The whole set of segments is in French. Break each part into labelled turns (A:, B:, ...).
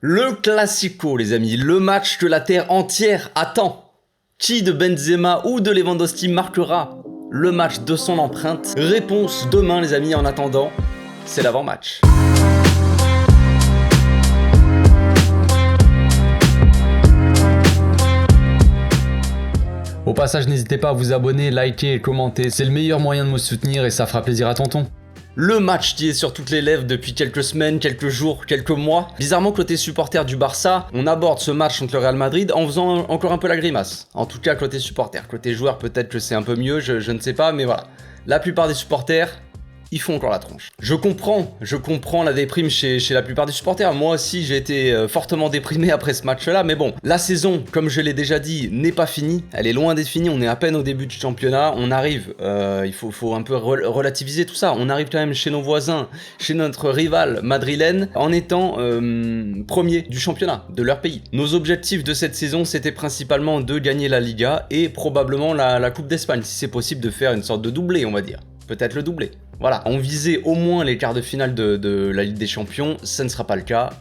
A: Le Classico, les amis, le match que la terre entière attend. Qui de Benzema ou de Lewandowski marquera le match de son empreinte? Réponse demain, les amis. En attendant, c'est l'avant-match. Au passage, n'hésitez pas à vous abonner, liker et commenter. C'est le meilleur moyen de me soutenir et ça fera plaisir à tonton. Le match qui est sur toutes les lèvres depuis quelques semaines, quelques jours, quelques mois. Bizarrement, côté supporter du Barça, on aborde ce match contre le Real Madrid en faisant encore un peu la grimace. En tout cas, côté supporter. Côté joueur, peut-être que c'est un peu mieux, je ne sais pas, mais voilà. La plupart des supporters, ils font encore la tronche. Je comprends la déprime chez la plupart des supporters. Moi aussi, j'ai été fortement déprimé après ce match-là. Mais bon, la saison, comme je l'ai déjà dit, n'est pas finie. Elle est loin d'être finie. On est à peine au début du championnat. On arrive, il faut un peu relativiser tout ça. On arrive quand même chez nos voisins, chez notre rival madrilène, en étant premier du championnat de leur pays. Nos objectifs de cette saison, c'était principalement de gagner la Liga et probablement la Coupe d'Espagne, si c'est possible de faire une sorte de doublé, on va dire. Peut-être le doublé. Voilà, on visait au moins les quarts de finale de la Ligue des Champions, ça ne sera pas le cas,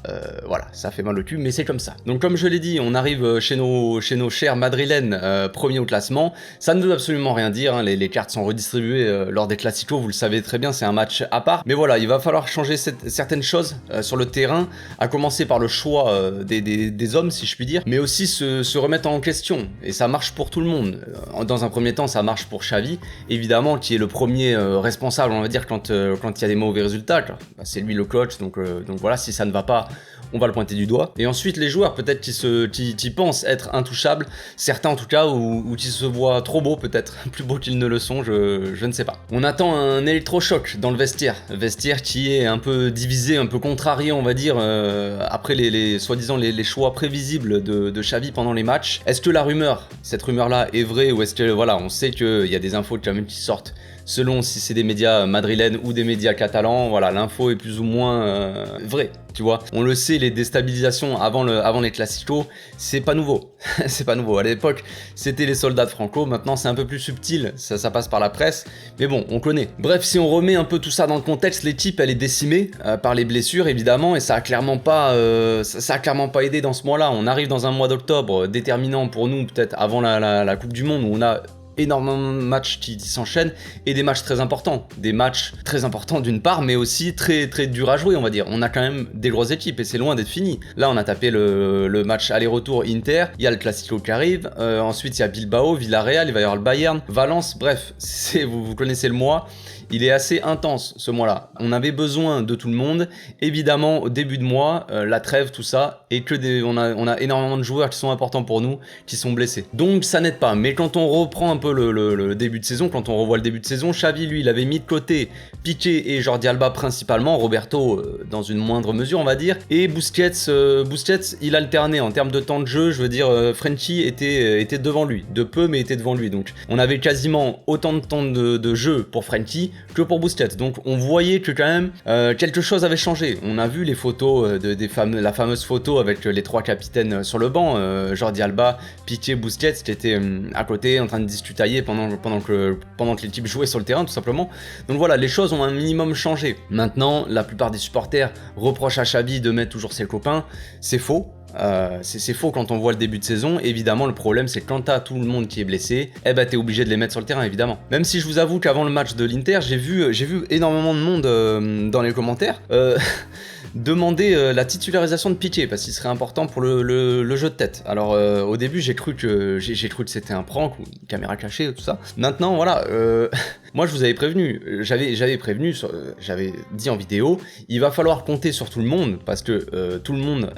A: voilà, ça fait mal au cul, mais c'est comme ça. Donc comme je l'ai dit, on arrive chez nos chers madrilènes, premiers au classement, ça ne veut absolument rien dire, hein. Les cartes sont redistribuées lors des Classicos, vous le savez très bien, c'est un match à part, mais voilà, il va falloir changer certaines choses sur le terrain, à commencer par le choix des hommes, si je puis dire, mais aussi se remettre en question, et ça marche pour tout le monde. Dans un premier temps, ça marche pour Xavi, évidemment, qui est le premier responsable, on va dire, quand il y a des mauvais résultats, bah, c'est lui le coach, donc voilà, si ça ne va pas, on va le pointer du doigt. Et ensuite, les joueurs, peut-être qui pensent être intouchables, certains en tout cas, ou qui se voient trop beaux, peut-être, plus beaux qu'ils ne le sont, je ne sais pas. On attend un électrochoc dans le vestiaire qui est un peu divisé, un peu contrarié, on va dire, après soi-disant les choix prévisibles de Xavi pendant les matchs. Est-ce que cette rumeur-là est vraie, ou est-ce que, voilà, on sait qu'il y a des infos quand même qui sortent selon si c'est des médias madrilènes ou des médias catalans, voilà, l'info est plus ou moins vraie, tu vois. On le sait, les déstabilisations avant les Classicos, c'est pas nouveau. C'est pas nouveau. À l'époque, c'était les soldats de Franco, maintenant c'est un peu plus subtil, ça passe par la presse, mais bon, on connaît. Bref, si on remet un peu tout ça dans le contexte, l'équipe, elle est décimée par les blessures, évidemment, et ça a clairement pas aidé dans ce mois-là. On arrive dans un mois d'octobre déterminant pour nous, peut-être avant la Coupe du Monde, où on a énormément de matchs qui s'enchaînent et des matchs très importants. Des matchs très importants d'une part, mais aussi très très durs à jouer, on va dire. On a quand même des grosses équipes et c'est loin d'être fini. Là, on a tapé le match aller-retour Inter, il y a le Classico qui arrive, ensuite il y a Bilbao, Villarreal, il va y avoir le Bayern, Valence, bref, vous connaissez le mois. Il est assez intense ce mois-là. On avait besoin de tout le monde. Évidemment, au début de mois, la trêve, tout ça, et on a énormément de joueurs qui sont importants pour nous, qui sont blessés. Donc ça n'aide pas. Mais quand on reprend un peu le début de saison, quand on revoit le début de saison, Xavi, lui, il avait mis de côté Piqué et Jordi Alba principalement, Roberto dans une moindre mesure, on va dire, et Busquets, il alternait en termes de temps de jeu. Je veux dire, Frenkie était devant lui, de peu, mais était devant lui. Donc on avait quasiment autant de temps de jeu pour Frenkie que pour Busquets. Donc on voyait que quand même quelque chose avait changé. On a vu les photos la fameuse photo avec les trois capitaines sur le banc, Jordi Alba, Piqué, Busquets, qui étaient à côté en train de discutailler pendant que l'équipe jouait sur le terrain, tout simplement. Donc voilà, les choses ont un minimum changé. Maintenant, la plupart des supporters reprochent à Xavi de mettre toujours ses copains. C'est faux. C'est faux quand on voit le début de saison. Évidemment, le problème, c'est que quand t'as tout le monde qui est blessé, t'es obligé de les mettre sur le terrain, évidemment. Même si je vous avoue qu'avant le match de l'Inter, j'ai vu énormément de monde dans les commentaires demander la titularisation de Piqué, parce qu'il serait important pour le jeu de tête. Alors au début, j'ai cru que c'était un prank ou une caméra cachée, tout ça. Maintenant, voilà. Moi, je vous avais prévenu, j'avais prévenu, j'avais dit en vidéo, il va falloir compter sur tout le monde, parce que tout le monde,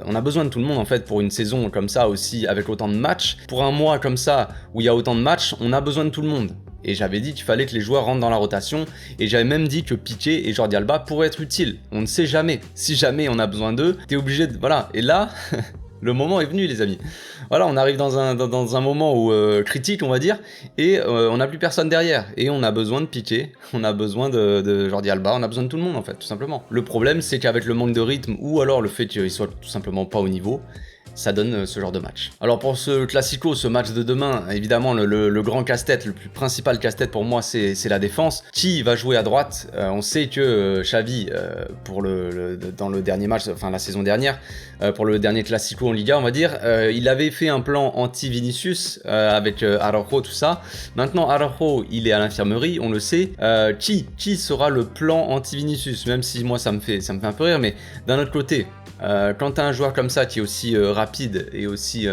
A: on a besoin de tout le monde en fait pour une saison comme ça aussi, avec autant de matchs. Pour un mois comme ça, où il y a autant de matchs, on a besoin de tout le monde. Et j'avais dit qu'il fallait que les joueurs rentrent dans la rotation, et j'avais même dit que Piqué et Jordi Alba pourraient être utiles. On ne sait jamais. Si jamais on a besoin d'eux, t'es obligé de... Voilà. Et là... Le moment est venu, les amis. Voilà, on arrive dans un moment où critique, on va dire, et on n'a plus personne derrière. Et on a besoin de Piqué, on a besoin de Jordi Alba, on a besoin de tout le monde, en fait, tout simplement. Le problème, c'est qu'avec le manque de rythme, ou alors le fait qu'il soit tout simplement pas au niveau, ça donne ce genre de match. Alors pour ce Classico, ce match de demain, évidemment le grand casse-tête, le plus principal casse-tête pour moi c'est la défense. Qui va jouer à droite? On sait que Xavi, dans le dernier match, enfin la saison dernière, pour le dernier Classico en Liga on va dire, il avait fait un plan anti-Vinicius avec Araujo, tout ça. Maintenant Araujo il est à l'infirmerie, on le sait. Qui sera le plan anti-Vinicius? Même si moi ça me fait un peu rire, mais d'un autre côté, quand tu as un joueur comme ça qui est aussi rapide et aussi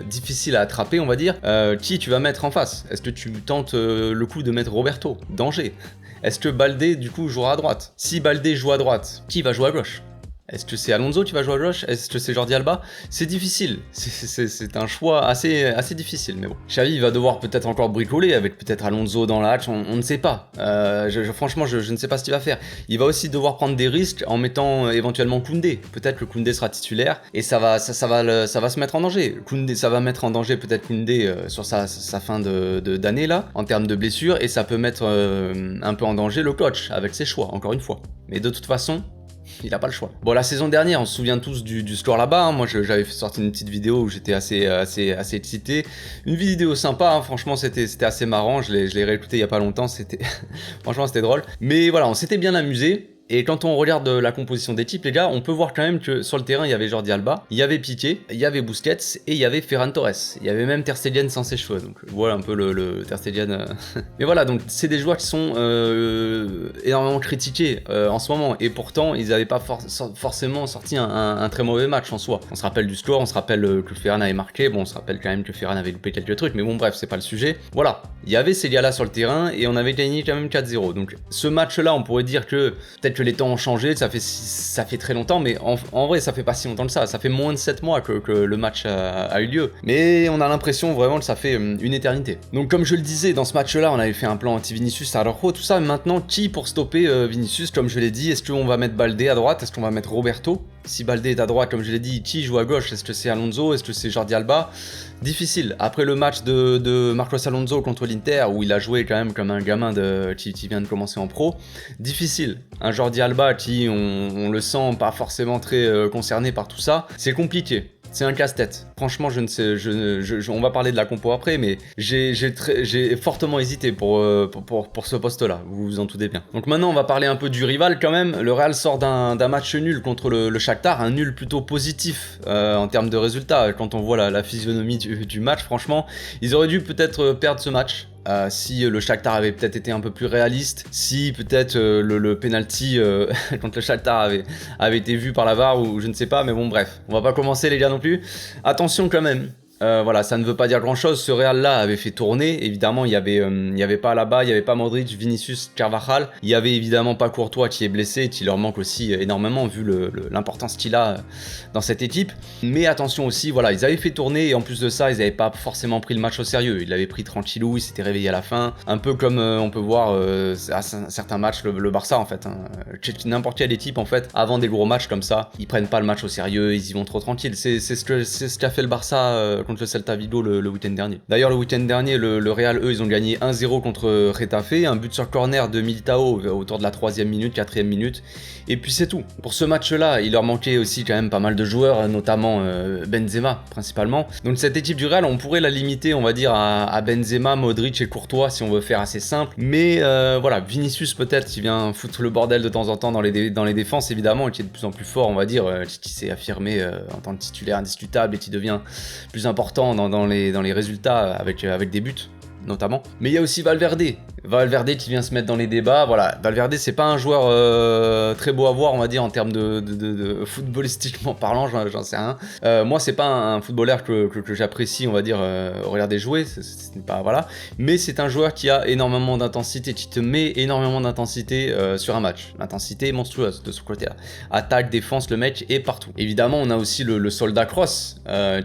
A: difficile à attraper, on va dire, qui tu vas mettre en face? Est-ce que tu tentes le coup de mettre Roberto? Danger. Est-ce que Baldé du coup jouera à droite? Si Baldé joue à droite, qui va jouer à gauche? Est-ce que c'est Alonso qui va jouer à gauche? Est-ce que c'est Jordi Alba? C'est difficile, c'est un choix assez difficile, mais bon. Xavi va devoir peut-être encore bricoler avec peut-être Alonso dans l'axe, on ne sait pas. Franchement, je ne sais pas ce qu'il va faire. Il va aussi devoir prendre des risques en mettant éventuellement Koundé. Peut-être que Koundé sera titulaire et ça va se mettre en danger. Ça va mettre en danger peut-être Koundé sur sa fin d'année là, en termes de blessures, et ça peut mettre un peu en danger le coach avec ses choix, encore une fois. Mais de toute façon, il n'a pas le choix. Bon, la saison dernière, on se souvient tous du score là-bas. Hein. Moi, j'avais sorti une petite vidéo où j'étais assez excité. Une vidéo sympa, hein. Franchement, c'était assez marrant. Je l'ai réécouté il n'y a pas longtemps. Franchement, c'était drôle. Mais voilà, on s'était bien amusé. Et quand on regarde la composition d'équipe, les gars, on peut voir quand même que sur le terrain, il y avait Jordi Alba, il y avait Piqué, il y avait Busquets et il y avait Ferran Torres. Il y avait même Ter Stegen sans ses cheveux. Donc voilà un peu le Ter Stegen. Mais voilà, donc c'est des joueurs qui sont énormément critiqués en ce moment. Et pourtant, ils n'avaient pas forcément sorti un très mauvais match en soi. On se rappelle du score, on se rappelle que Ferran avait marqué. Bon, on se rappelle quand même que Ferran avait loupé quelques trucs. Mais bon, bref, c'est pas le sujet. Voilà, il y avait ces gars-là sur le terrain et on avait gagné quand même 4-0. Donc ce match-là, on pourrait dire que peut-être que les temps ont changé, ça fait très longtemps, mais en vrai ça fait pas si longtemps que ça fait moins de 7 mois que le match a eu lieu, mais on a l'impression vraiment que ça fait une éternité. Donc comme je le disais, dans ce match là on avait fait un plan anti-Vinicius, Araujo, tout ça. Maintenant, qui pour stopper Vinicius? Comme je l'ai dit, est-ce qu'on va mettre Baldé à droite? Est-ce qu'on va mettre Roberto? Si Baldé est à droite, comme je l'ai dit, qui joue à gauche? Est-ce que c'est Alonso? Est-ce que c'est Jordi Alba? Difficile. Après le match de Marcos Alonso contre l'Inter, où il a joué quand même comme un gamin qui vient de commencer en pro, difficile. Un Jordi Alba qui, on le sent pas forcément très concerné par tout ça, c'est compliqué. C'est un casse-tête. Franchement, je ne sais, on va parler de la compo après, mais j'ai fortement hésité pour ce poste-là. Vous vous en doutez bien. Donc maintenant, on va parler un peu du rival quand même. Le Real sort d'un match nul contre le Shakhtar, un nul plutôt positif en termes de résultats. Quand on voit la physionomie du match, franchement, ils auraient dû peut-être perdre ce match. Si le Shakhtar avait peut-être été un peu plus réaliste, si peut-être le penalty contre le Shakhtar avait été vu par la VAR ou je ne sais pas, mais bon bref, on va pas commencer les gars non plus. Attention quand même. Voilà, ça ne veut pas dire grand chose. Ce Real là avait fait tourner. Évidemment, il y avait pas là-bas, il n'y avait pas Modric, Vinicius, Carvajal. Il y avait évidemment pas Courtois qui est blessé, qui leur manque aussi énormément vu l'importance qu'il a dans cette équipe. Mais attention aussi, voilà, ils avaient fait tourner et en plus de ça, ils n'avaient pas forcément pris le match au sérieux. Ils l'avaient pris tranquillou, ils s'étaient réveillés à la fin. Un peu comme on peut voir à certains matchs le Barça en fait. Hein. N'importe quelle équipe en fait, avant des gros matchs comme ça, ils prennent pas le match au sérieux, ils y vont trop tranquilles. C'est ce qu'a fait le Barça contre le Celta Vigo le week-end dernier. D'ailleurs, le week-end dernier, le Real, eux, ils ont gagné 1-0 contre Getafe, un but sur corner de Militao autour de la 3e minute, 4e minute, et puis c'est tout. Pour ce match-là, il leur manquait aussi quand même pas mal de joueurs, notamment Benzema, principalement. Donc cette équipe du Real, on pourrait la limiter, on va dire, à Benzema, Modric et Courtois, si on veut faire assez simple, mais voilà, Vinicius peut-être, qui vient foutre le bordel de temps en temps dans les défenses, évidemment, et qui est de plus en plus fort, on va dire, qui s'est affirmé en tant que titulaire indiscutable et qui devient plus important dans les résultats avec des buts notamment. Mais il y a aussi Valverde qui vient se mettre dans les débats. Voilà, Valverde c'est pas un joueur très beau à voir, on va dire, en termes de footballistiquement parlant, j'en sais rien. Moi c'est pas un footballeur que j'apprécie, on va dire, regarder jouer, ce n'est pas, voilà. Mais c'est un joueur qui a énormément d'intensité, qui te met énormément d'intensité sur un match. L'intensité est monstrueuse de ce côté-là. Attaque, défense, le mec est partout. Évidemment, on a aussi le soldat Kroos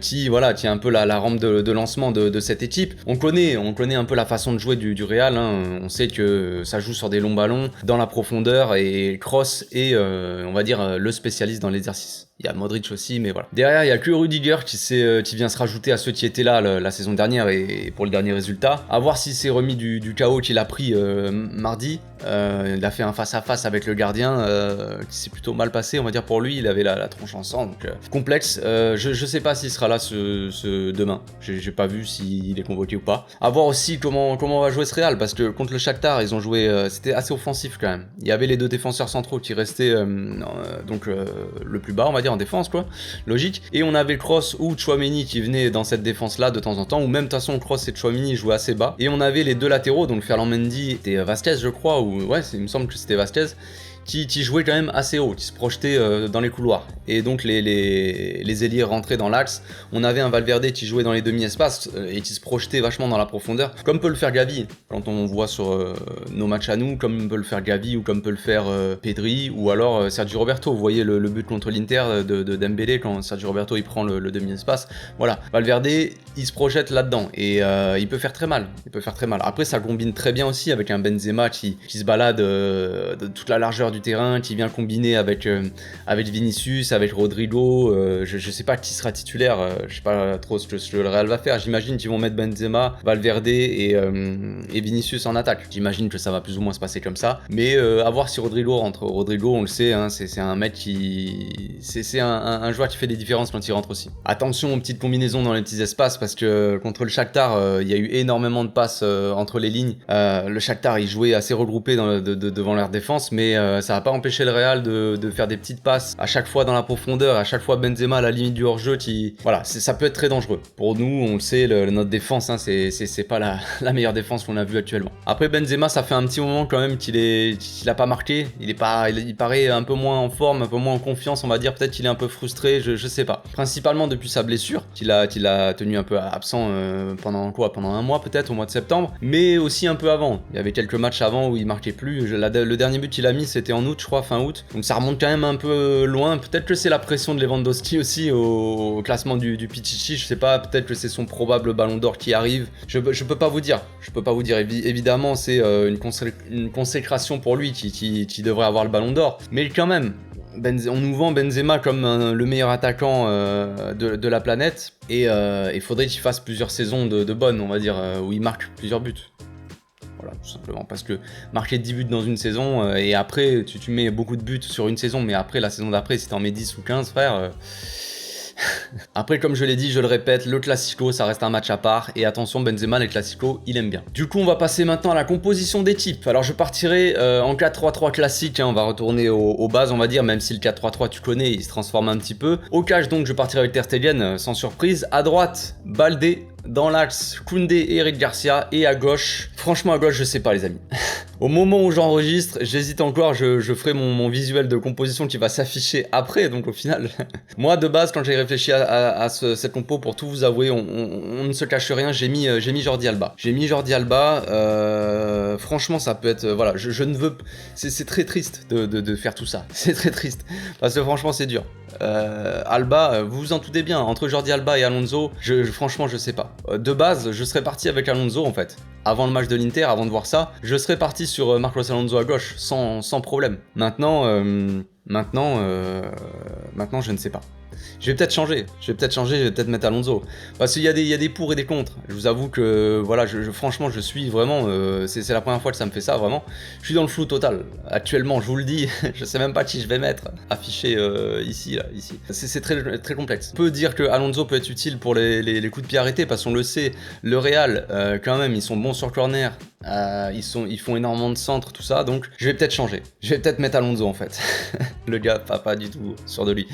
A: qui est un peu la rampe de lancement de cette équipe. On connaît un peu la façon de jouer du Real, hein. On sait que ça joue sur des longs ballons, dans la profondeur, et Kroos est, on va dire, le spécialiste dans l'exercice. Il y a Modric aussi, mais voilà. Derrière, il y a que Rudiger qui vient se rajouter à ceux qui étaient là la saison dernière et pour le dernier résultat. À voir s'il s'est remis du chaos qu'il a pris mardi. Il a fait un face-à-face avec le gardien qui s'est plutôt mal passé, on va dire pour lui. Il avait la tronche en sang, donc complexe. Je sais pas s'il sera là demain. J'ai pas vu s'il est convoqué ou pas. À voir aussi comment va jouer ce Real, parce que contre le Shakhtar, ils ont joué. C'était assez offensif quand même. Il y avait les deux défenseurs centraux qui restaient le plus bas, on va dire, en défense, quoi. Logique. Et on avait Kroos ou Tchouaméni qui venaient dans cette défense-là de temps en temps, ou même de toute façon Kroos et Tchouaméni jouaient assez bas. Et on avait les deux latéraux, donc Ferland Mendy et Vasquez, je crois, ou ouais, il me semble que c'était Vasquez. Qui jouait quand même assez haut, qui se projetait dans les couloirs. Et donc les ailiers rentraient dans l'axe. On avait un Valverde qui jouait dans les demi-espaces et qui se projetait vachement dans la profondeur, comme peut le faire Gavi, quand on voit sur nos matchs à nous, comme peut le faire Gavi ou comme peut le faire Pedri, ou alors Sergio Roberto. Vous voyez le but contre l'Inter de Dembélé, quand Sergio Roberto il prend le demi-espace. Voilà, Valverde, il se projette là-dedans, et il peut faire très mal. Après, ça combine très bien aussi avec un Benzema qui se balade de toute la largeur du terrain, qui vient combiner avec Vinicius, avec Rodrigo. Je sais pas qui sera titulaire, je sais pas trop ce que le Real va faire. J'imagine qu'ils vont mettre Benzema, Valverde et Vinicius en attaque. J'imagine que ça va plus ou moins se passer comme ça, mais à voir si Rodrigo rentre. Rodrigo, on le sait, hein, c'est un mec qui... c'est un joueur qui fait des différences quand il rentre aussi. Attention aux petites combinaisons dans les petits espaces, parce que contre le Shakhtar, il y a eu énormément de passes entre les lignes. Le Shakhtar, il jouait assez regroupé devant leur défense, mais ça va pas empêcher le Real de faire des petites passes à chaque fois dans la profondeur, à chaque fois Benzema à la limite du hors-jeu voilà, ça peut être très dangereux. Pour nous, on le sait, notre défense, hein, c'est pas la meilleure défense qu'on a vue actuellement. Après Benzema, ça fait un petit moment quand même qu'il a pas marqué, il paraît un peu moins en forme, un peu moins en confiance, on va dire, peut-être qu'il est un peu frustré, je sais pas. Principalement depuis sa blessure, qu'il a tenu un peu absent pendant un mois peut-être, au mois de septembre, mais aussi un peu avant. Il y avait quelques matchs avant où il marquait plus. Le dernier but qu'il a mis, c'était en août, je crois, fin août. Donc ça remonte quand même un peu loin. Peut-être que c'est la pression de Lewandowski aussi au classement du Pichichi. Je sais pas, peut-être que c'est son probable ballon d'or qui arrive. Je peux pas vous dire. Évidemment, c'est une consécration pour lui qui devrait avoir le ballon d'or. Mais quand même, on nous vend Benzema comme le meilleur attaquant de la planète. Et il faudrait qu'il fasse plusieurs saisons de bonnes, on va dire, où il marque plusieurs buts. Voilà, tout simplement, parce que marquer 10 buts dans une saison, et après tu mets beaucoup de buts sur une saison, mais après la saison d'après, si t'en mets 10 ou 15, frère... Après, comme je l'ai dit, je le répète, le Classico, ça reste un match à part, et attention, Benzema, les Classico, il aime bien. Du coup, on va passer maintenant à la composition d'équipe. Alors, je partirai en 4-3-3 classique, hein, on va retourner aux bases, on va dire, même si le 4-3-3, tu connais, il se transforme un petit peu. Au cash, donc, je partirai avec Ter Stegen, sans surprise. À droite, Baldé. Dans l'axe, Koundé et Eric Garcia. Et à gauche, franchement à gauche, je sais pas les amis. Au moment où j'enregistre, j'hésite encore, je ferai mon visuel de composition qui va s'afficher après, donc au final... Moi de base, quand j'ai réfléchi à cette compo, pour tout vous avouer, on ne se cache rien, j'ai mis Jordi Alba. Franchement ça peut être... voilà, je ne veux... C'est très triste de faire tout ça, c'est très triste, parce que franchement c'est dur. Alba, vous vous en doutez bien, entre Jordi Alba et Alonso, franchement je sais pas. De base, je serais parti avec Alonso en fait. Avant le match de l'Inter, avant de voir ça, je serais parti sur Marcos Alonso à gauche, sans problème. Maintenant, je ne sais pas. Je vais peut-être changer, je vais peut-être mettre Alonso. Parce qu'il y a des pour et des contre. Je vous avoue que, voilà, franchement, je suis vraiment... c'est la première fois que ça me fait ça, vraiment. Je suis dans le flou total. Actuellement, je vous le dis, je sais même pas qui je vais mettre affiché ici. C'est très, très complexe. On peut dire que Alonso peut être utile pour les coups de pied arrêtés, parce qu'on le sait, le Real, quand même, ils sont bons sur corner. Ils font énormément de centres, tout ça, donc je vais peut-être changer. Je vais peut-être mettre Alonso, en fait. Le gars, pas du tout sûr de lui.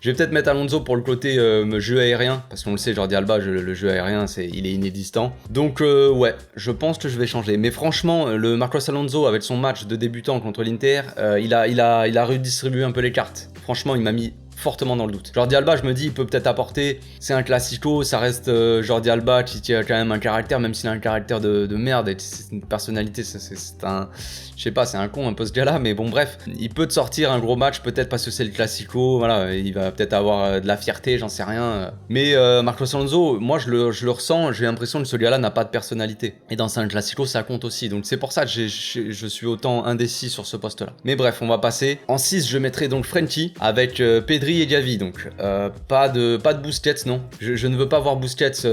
A: Je vais peut-être mettre Alonso pour le côté jeu aérien, parce qu'on le sait, Jordi Alba, le jeu aérien, il est inexistant. Donc ouais, je pense que je vais changer. Mais franchement, le Marcos Alonso, avec son match de débutant contre l'Inter, il a redistribué un peu les cartes. Franchement, il m'a mis fortement dans le doute. Jordi Alba, je me dis, il peut peut-être apporter. C'est un classico, ça reste Jordi Alba qui a quand même un caractère, même s'il a un caractère de merde, et c'est une personnalité, c'est un... Je sais pas, c'est un con un peu ce gars-là, mais bon bref, il peut te sortir un gros match, peut-être parce que c'est le classico, voilà, il va peut-être avoir de la fierté, j'en sais rien. Mais Marcos Alonso, moi je le ressens, j'ai l'impression que ce gars-là n'a pas de personnalité. Et dans un classico, ça compte aussi, donc c'est pour ça que je suis autant indécis sur ce poste-là. Mais bref, on va passer. En 6, je mettrai donc Frenkie avec Pedri Pedri et Gavi, donc pas de Busquets, non. Je ne veux pas voir Busquets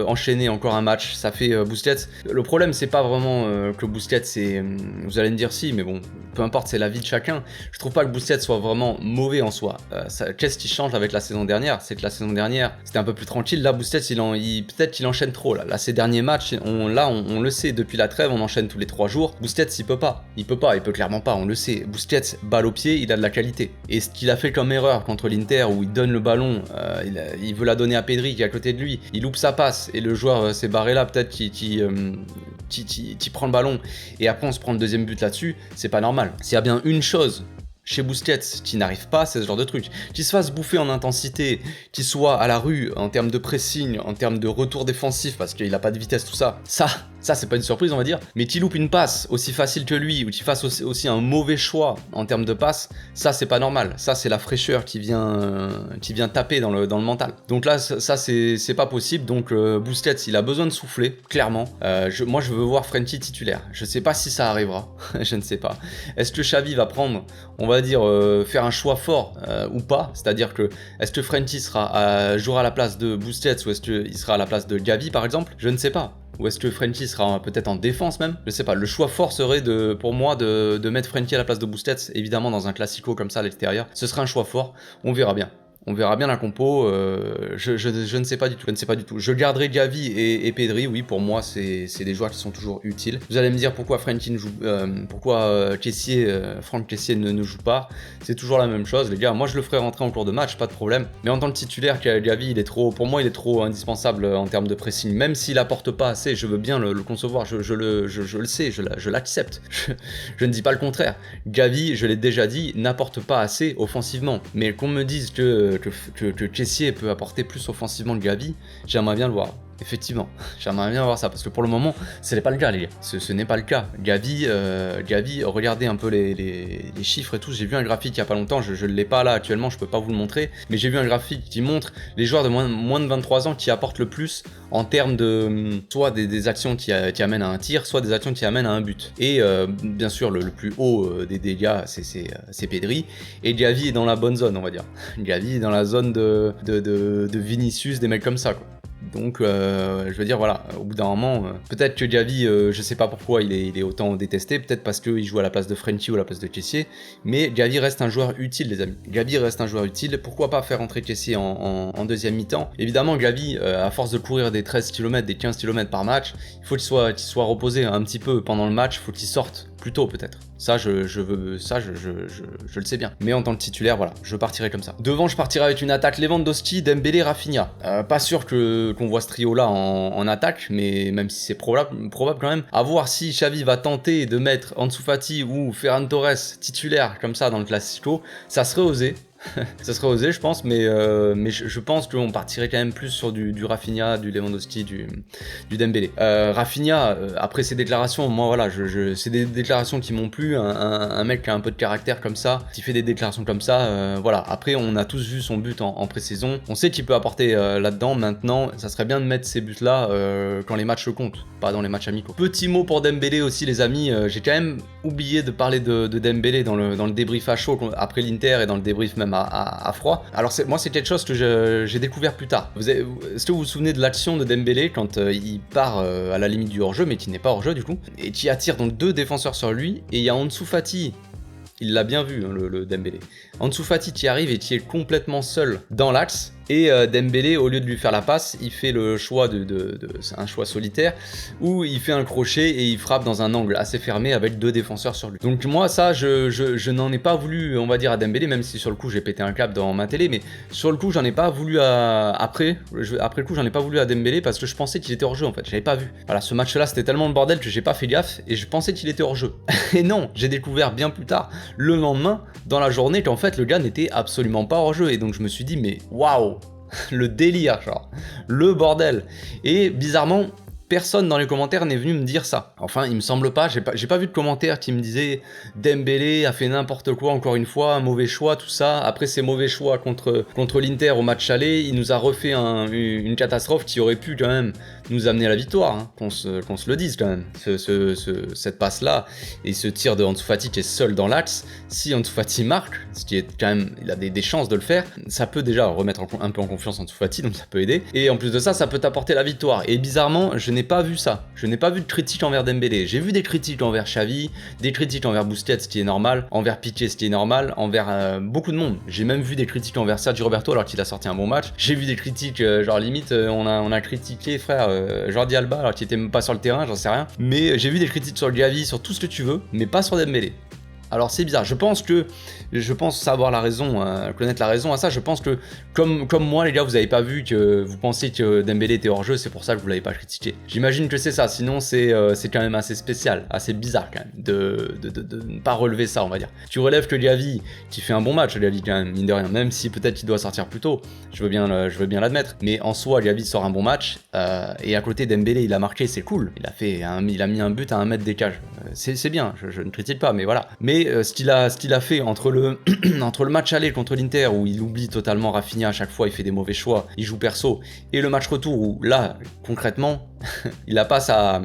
A: enchaîner encore un match. Ça fait Busquets. Le problème, c'est pas vraiment que Busquets, c'est. Vous allez me dire si, mais bon, peu importe, c'est la vie de chacun. Je trouve pas que Busquets soit vraiment mauvais en soi. Qu'est-ce qui change avec la saison dernière? C'est que la saison dernière, c'était un peu plus tranquille. Là, Busquets, peut-être qu'il enchaîne trop. Là, ces derniers matchs, on le sait, depuis la trêve, on enchaîne tous les 3 jours. Busquets, il peut pas. Il peut clairement pas, on le sait. Busquets, balle au pied, il a de la qualité. Et ce qu'il a fait comme erreur contre l'Inter, où il donne le ballon, il veut la donner à Pedri qui est à côté de lui, il loupe sa passe, et le joueur s'est barré là, peut-être qui prend le ballon, et après on se prend le deuxième but là-dessus, c'est pas normal. S'il y a bien une chose chez Busquets qui n'arrive pas, c'est ce genre de truc. Qu'il se fasse bouffer en intensité, qu'il soit à la rue en termes de pressing, en termes de retour défensif, parce qu'il a pas de vitesse, tout ça, ça c'est pas une surprise on va dire, mais qu'il loupe une passe aussi facile que lui, ou qu'il fasse aussi un mauvais choix en termes de passe, ça c'est pas normal. Ça c'est la fraîcheur qui vient taper dans le mental. Donc là ça c'est pas possible, donc Busquets il a besoin de souffler, clairement. Moi je veux voir Frenkie titulaire. Je sais pas si ça arrivera, je ne sais pas. Est-ce que Xavi va prendre, on va dire, faire un choix fort ou pas, c'est-à-dire que est-ce que Frenkie jouera à la place de Busquets, ou est-ce qu'il sera à la place de Gavi par exemple? Je ne sais pas. Ou est-ce que Frenkie sera peut-être en défense même? Je sais pas, le choix fort serait pour moi de mettre Frenkie à la place de Busquets, évidemment dans un classico comme ça à l'extérieur. Ce serait un choix fort, on verra bien. On verra bien la compo, je ne sais pas du tout, Je garderai Gavi et Pedri, oui, pour moi c'est des joueurs qui sont toujours utiles. Vous allez me dire pourquoi Frenkie ne joue, pourquoi Franck Kessié ne joue pas. C'est toujours la même chose, les gars. Moi je le ferai rentrer en cours de match, pas de problème. Mais en tant que titulaire, Gavi, pour moi il est trop indispensable en termes de pressing. Même s'il apporte pas assez, je veux bien le concevoir, je le sais, je l'accepte. Je ne dis pas le contraire. Gavi, je l'ai déjà dit, n'apporte pas assez offensivement. Mais qu'on me dise que Kessié peut apporter plus offensivement que Gavi, j'aimerais bien le voir. Effectivement, j'aimerais bien voir ça, parce que pour le moment, ce n'est pas le cas, les gars. Ce n'est pas le cas. Gavi, regardez un peu les chiffres et tout. J'ai vu un graphique il y a pas longtemps, je ne l'ai pas là actuellement, je peux pas vous le montrer, mais j'ai vu un graphique qui montre les joueurs de moins de 23 ans qui apportent le plus en termes de soit des actions qui amènent à un tir, soit des actions qui amènent à un but. Et bien sûr, le plus haut des dégâts, c'est Pedri, et Gavi est dans la bonne zone, on va dire. Gavi est dans la zone de Vinicius, des mecs comme ça, quoi. Donc je veux dire, voilà, au bout d'un moment, peut-être que Gavi, je sais pas pourquoi il est autant détesté, peut-être parce qu'il joue à la place de Frenkie ou à la place de Kessié, mais Gavi reste un joueur utile, les amis. Gavi reste un joueur utile, pourquoi pas faire entrer Kessié en deuxième mi-temps? Évidemment, Gavi, à force de courir des 13 km, des 15 km par match, il faut qu'il soit reposé un petit peu pendant le match, il faut qu'il sorte plus tôt peut-être. Ça, je le sais bien. Mais en tant que titulaire, voilà, je partirai comme ça. Devant, je partirai avec une attaque Lewandowski, Dembélé, Rafinha. Pas sûr qu'on voit ce trio-là en attaque, mais même si c'est probable quand même. À voir si Xavi va tenter de mettre Ansu Fati ou Ferran Torres titulaire comme ça dans le Classico. Ça serait osé. Ça serait osé, je pense, mais je pense qu'on partirait quand même plus sur du Rafinha, du Lewandowski, du Dembélé. Rafinha, après ces déclarations, moi voilà, c'est des déclarations qui m'ont plu, un mec qui a un peu de caractère comme ça, qui fait des déclarations comme ça, voilà. Après, on a tous vu son but en pré-saison, on sait qu'il peut apporter là-dedans. Maintenant, ça serait bien de mettre ces buts-là quand les matchs comptent, pas dans les matchs amicaux. Petit mot pour Dembélé aussi, les amis, j'ai quand même oublié de parler de Dembélé dans le débrief à chaud après l'Inter et dans le débrief même à froid. Alors moi c'est quelque chose que j'ai découvert plus tard. Est-ce que vous vous souvenez de l'action de Dembélé quand il part à la limite du hors-jeu, mais qui n'est pas hors-jeu du coup, et qui attire donc 2 défenseurs sur lui, et il y a Ansu Fati, il l'a bien vu, hein, le Dembélé. Ansu Fati qui arrive et qui est complètement seul dans l'axe, et Dembélé, au lieu de lui faire la passe, il fait le choix c'est un choix solitaire, où il fait un crochet et il frappe dans un angle assez fermé avec 2 défenseurs sur lui. Donc moi ça, je n'en ai pas voulu, on va dire, à Dembélé, même si sur le coup j'ai pété un câble dans ma télé, mais sur le coup j'en ai pas voulu après le coup j'en ai pas voulu à Dembélé, parce que je pensais qu'il était hors jeu en fait, j'avais pas vu. Voilà, ce match là c'était tellement le bordel que j'ai pas fait gaffe, et je pensais qu'il était hors jeu. Et non, j'ai découvert bien plus tard, le lendemain, dans la journée, qu'en fait le gars n'était absolument pas hors jeu, et donc je me suis dit mais waouh, le délire, genre, le bordel. Et bizarrement, Personne dans les commentaires n'est venu me dire ça. Enfin, il me semble pas, j'ai pas vu de commentaires qui me disaient Dembélé a fait n'importe quoi, encore une fois, un mauvais choix, tout ça. Après ces mauvais choix contre l'Inter au match aller, il nous a refait une catastrophe qui aurait pu quand même nous amener à la victoire, hein, qu'on se le dise quand même. Cette passe-là et ce tir de Ansu Fati qui est seul dans l'axe, si Ansu Fati marque, ce qui est quand même, il a des chances de le faire, ça peut déjà remettre un peu en confiance Ansu Fati, donc ça peut aider. Et en plus de ça peut t'apporter la victoire. Et bizarrement, je n'ai pas vu ça. Je n'ai pas vu de critique envers Dembélé. J'ai vu des critiques envers Xavi, des critiques envers Busquets, ce qui est normal, envers Piqué, ce qui est normal, envers beaucoup de monde. J'ai même vu des critiques envers Sergio Roberto alors qu'il a sorti un bon match. J'ai vu des critiques, genre limite, on a critiqué, frère, Jordi Alba alors qu'il était même pas sur le terrain, j'en sais rien. Mais j'ai vu des critiques sur Xavi, sur tout ce que tu veux, mais pas sur Dembélé. Alors c'est bizarre, je pense savoir la raison, connaître la raison à ça. Je pense que comme moi les gars, vous avez pas vu que vous pensiez que Dembélé était hors jeu, c'est pour ça que vous l'avez pas critiqué. J'imagine que c'est ça, sinon c'est quand même assez spécial, assez bizarre quand même de ne pas relever ça, on va dire. Tu relèves que Xavi qui fait un bon match, Xavi quand même, mine de rien, même si peut-être qu'il doit sortir plus tôt, je veux bien l'admettre, mais en soi Xavi sort un bon match et à côté Dembélé il a marqué, c'est cool, il a mis un but à 1 mètre d'écart, c'est bien, je ne critique pas, mais voilà. Mais ce qu'il a fait entre le match aller contre l'Inter où il oublie totalement Rafinha à chaque fois, il fait des mauvais choix, il joue perso, et le match retour où là, concrètement, il la passe à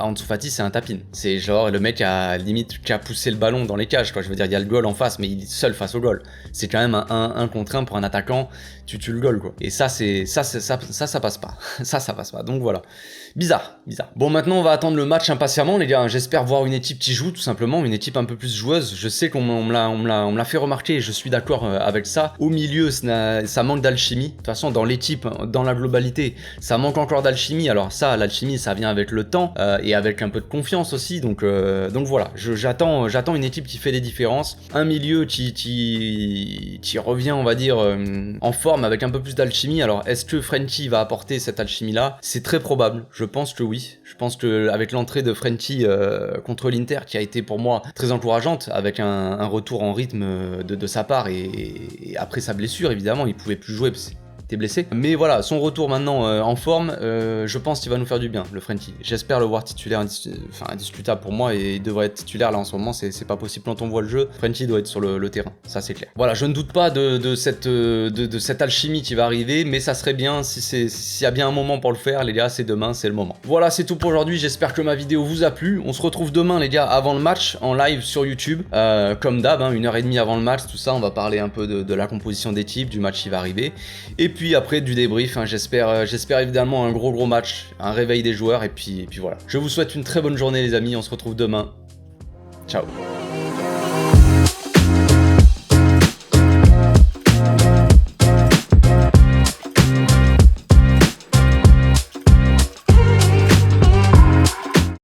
A: Ansu Fati, c'est un tapin. C'est genre le mec qui a poussé le ballon dans les cages, quoi. Je veux dire, il y a le goal en face, mais il est seul face au goal. C'est quand même un 1 contre 1 pour un attaquant, tu le goal, quoi. Et ça passe pas. ça passe pas. Donc voilà. Bizarre. Bon, maintenant on va attendre le match impatiemment, les gars. J'espère voir une équipe qui joue, tout simplement, une équipe un peu plus joueuse. Je sais qu'on me l'a fait remarquer et je suis d'accord avec ça. Au milieu, ça manque d'alchimie. De toute façon, dans l'équipe, dans la globalité, ça manque encore d'alchimie. Alors ça, l'alchimie, ça vient avec le temps et avec un peu de confiance aussi. Donc voilà, j'attends une équipe qui fait des différences. Un milieu qui revient, on va dire, en forme avec un peu plus d'alchimie. Alors, est-ce que Frenkie va apporter cette alchimie-là? C'est très probable. Je pense que oui. Je pense que avec l'entrée de Frenkie contre l'Inter, qui a été pour moi très encourageante, avec un retour en rythme de sa part et après sa blessure, évidemment, il pouvait plus jouer parce qu'il était blessé. Mais voilà, son retour maintenant en forme, je pense qu'il va nous faire du bien, le Frenkie. J'espère le voir titulaire, indiscutable pour moi, et il devrait être titulaire là en ce moment, c'est pas possible quand on voit le jeu. Frenkie doit être sur le terrain, ça c'est clair. Voilà, je ne doute pas de cette alchimie qui va arriver, mais ça serait bien s'il y a bien un moment pour le faire, les gars, c'est demain, c'est le moment. Voilà, c'est tout pour aujourd'hui, j'espère que ma vidéo vous a plu. On se retrouve demain, les gars, avant le match, en live sur YouTube, comme d'hab, 1h30 avant le match, tout ça, on va parler un peu de la composition d'équipe, du match qui va arriver, et puis après du débrief, j'espère évidemment un gros match, un réveil des joueurs, et puis voilà. Je vous souhaite une très bonne journée les amis, on se retrouve demain. Ciao.